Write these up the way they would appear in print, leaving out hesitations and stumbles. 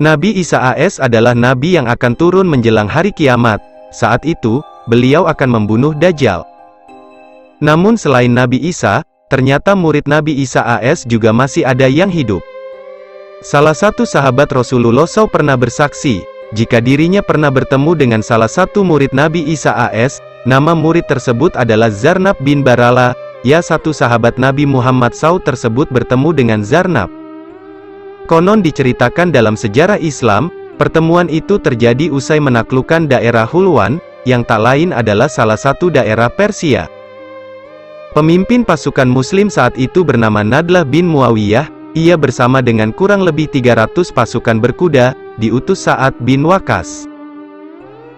Nabi Isa AS adalah nabi yang akan turun menjelang hari kiamat. Saat itu, beliau akan membunuh Dajjal. Namun selain Nabi Isa, ternyata murid Nabi Isa AS juga masih ada yang hidup. Salah satu sahabat Rasulullah SAW pernah bersaksi, jika dirinya pernah bertemu dengan salah satu murid Nabi Isa AS, nama murid tersebut adalah Zarnab bin Barala. Ya, satu sahabat Nabi Muhammad SAW tersebut bertemu dengan Zarnab. Konon diceritakan dalam sejarah Islam, pertemuan itu terjadi usai menaklukkan daerah Hulwan, yang tak lain adalah salah satu daerah Persia. Pemimpin pasukan Muslim saat itu bernama Nadlah bin Muawiyah. Ia bersama dengan kurang lebih 300 pasukan berkuda, diutus Sa'ad bin Waqqas.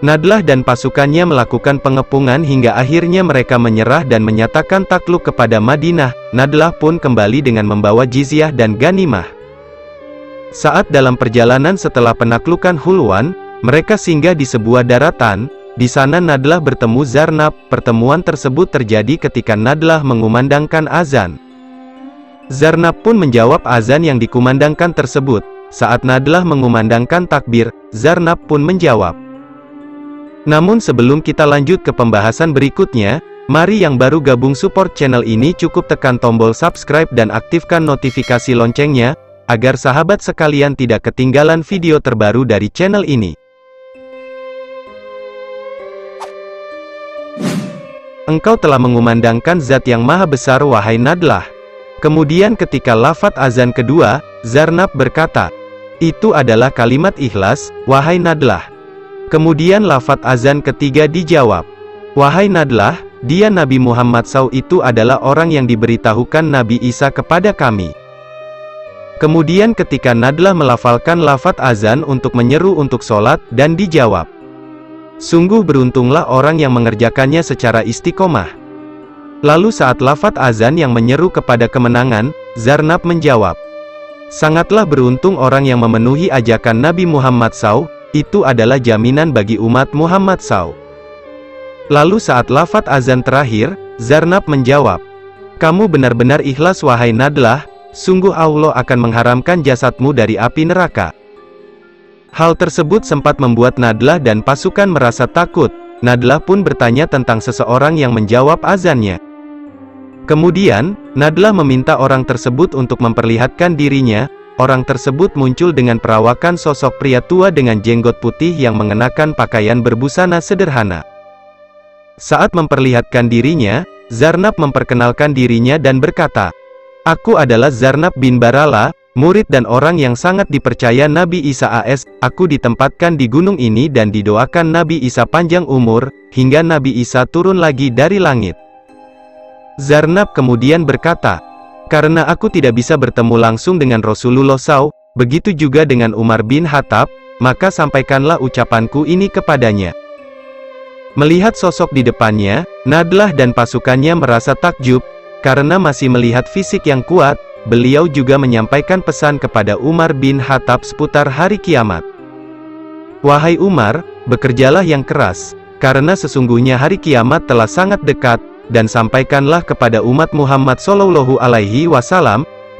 Nadlah dan pasukannya melakukan pengepungan hingga akhirnya mereka menyerah dan menyatakan takluk kepada Madinah. Nadlah pun kembali dengan membawa jizyah dan ganimah. Saat dalam perjalanan setelah penaklukan Hulwan, mereka singgah di sebuah daratan. Di sana Nadlah bertemu Zarnab. Pertemuan tersebut terjadi ketika Nadlah mengumandangkan azan. Zarnab pun menjawab azan yang dikumandangkan tersebut. Saat Nadlah mengumandangkan takbir, Zarnab pun menjawab. Namun sebelum kita lanjut ke pembahasan berikutnya, mari yang baru gabung support channel ini cukup tekan tombol subscribe dan aktifkan notifikasi loncengnya, agar sahabat sekalian tidak ketinggalan video terbaru dari channel ini. Engkau telah mengumandangkan Zat yang Maha Besar wahai Nadlah. Kemudian ketika lafaz azan kedua, Zarnab berkata, itu adalah kalimat ikhlas, wahai Nadlah. Kemudian lafaz azan ketiga dijawab, wahai Nadlah, dia Nabi Muhammad SAW itu adalah orang yang diberitahukan Nabi Isa kepada kami. Kemudian ketika Nadlah melafalkan lafaz azan untuk menyeru untuk sholat, dan dijawab, sungguh beruntunglah orang yang mengerjakannya secara istiqomah. Lalu saat lafaz azan yang menyeru kepada kemenangan, Zarnab menjawab, sangatlah beruntung orang yang memenuhi ajakan Nabi Muhammad SAW, itu adalah jaminan bagi umat Muhammad SAW. Lalu saat lafaz azan terakhir, Zarnab menjawab, kamu benar-benar ikhlas wahai Nadlah, sungguh Allah akan mengharamkan jasadmu dari api neraka. Hal tersebut sempat membuat Nadlah dan pasukan merasa takut. Nadlah pun bertanya tentang seseorang yang menjawab azannya. Kemudian, Nadlah meminta orang tersebut untuk memperlihatkan dirinya. Orang tersebut muncul dengan perawakan sosok pria tua dengan jenggot putih yang mengenakan pakaian berbusana sederhana. Saat memperlihatkan dirinya, Zarnab memperkenalkan dirinya dan berkata, aku adalah Zarnab bin Barala, murid dan orang yang sangat dipercaya Nabi Isa AS. Aku ditempatkan di gunung ini dan didoakan Nabi Isa panjang umur, hingga Nabi Isa turun lagi dari langit. Zarnab kemudian berkata, karena aku tidak bisa bertemu langsung dengan Rasulullah SAW, begitu juga dengan Umar bin Khattab, maka sampaikanlah ucapanku ini kepadanya. Melihat sosok di depannya, Nadlah dan pasukannya merasa takjub. Karena masih melihat fisik yang kuat, beliau juga menyampaikan pesan kepada Umar bin Khattab seputar hari kiamat. Wahai Umar, bekerjalah yang keras, karena sesungguhnya hari kiamat telah sangat dekat, dan sampaikanlah kepada umat Muhammad SAW,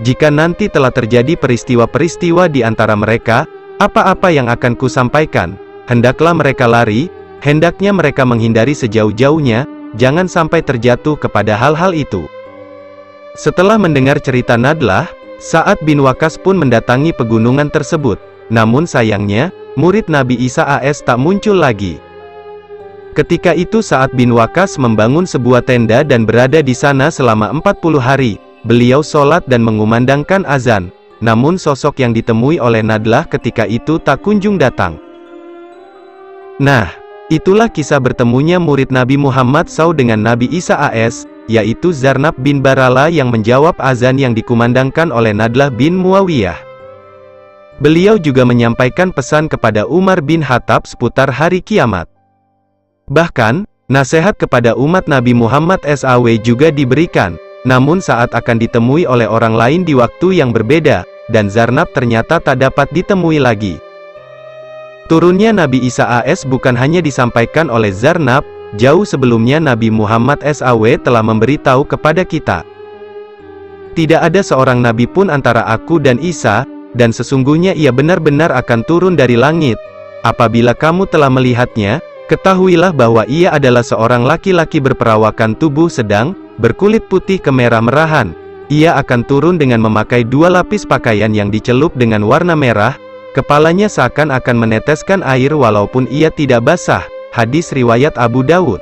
jika nanti telah terjadi peristiwa-peristiwa di antara mereka, apa-apa yang akan kusampaikan, hendaklah mereka lari, hendaknya mereka menghindari sejauh-jauhnya, jangan sampai terjatuh kepada hal-hal itu. Setelah mendengar cerita Nadlah, Sa'ad bin Waqqas pun mendatangi pegunungan tersebut. Namun sayangnya, murid Nabi Isa AS tak muncul lagi. Ketika itu Sa'ad bin Waqqas membangun sebuah tenda dan berada di sana selama 40 hari. Beliau sholat dan mengumandangkan azan. Namun sosok yang ditemui oleh Nadlah ketika itu tak kunjung datang. Nah, itulah kisah bertemunya murid Nabi Muhammad SAW dengan Nabi Isa AS, yaitu Zarnab bin Barala yang menjawab azan yang dikumandangkan oleh Nadlah bin Muawiyah. Beliau juga menyampaikan pesan kepada Umar bin Khattab seputar hari kiamat. Bahkan, nasihat kepada umat Nabi Muhammad SAW juga diberikan, namun saat akan ditemui oleh orang lain di waktu yang berbeda, dan Zarnab ternyata tak dapat ditemui lagi. Turunnya Nabi Isa AS bukan hanya disampaikan oleh Zarnab, jauh sebelumnya Nabi Muhammad SAW telah memberitahu kepada kita. Tidak ada seorang nabi pun antara aku dan Isa, dan sesungguhnya ia benar-benar akan turun dari langit. Apabila kamu telah melihatnya, ketahuilah bahwa ia adalah seorang laki-laki berperawakan tubuh sedang, berkulit putih kemerah-merahan. Ia akan turun dengan memakai 2 lapis pakaian yang dicelup dengan warna merah, kepalanya seakan akan meneteskan air walaupun ia tidak basah. Hadis riwayat Abu Dawud.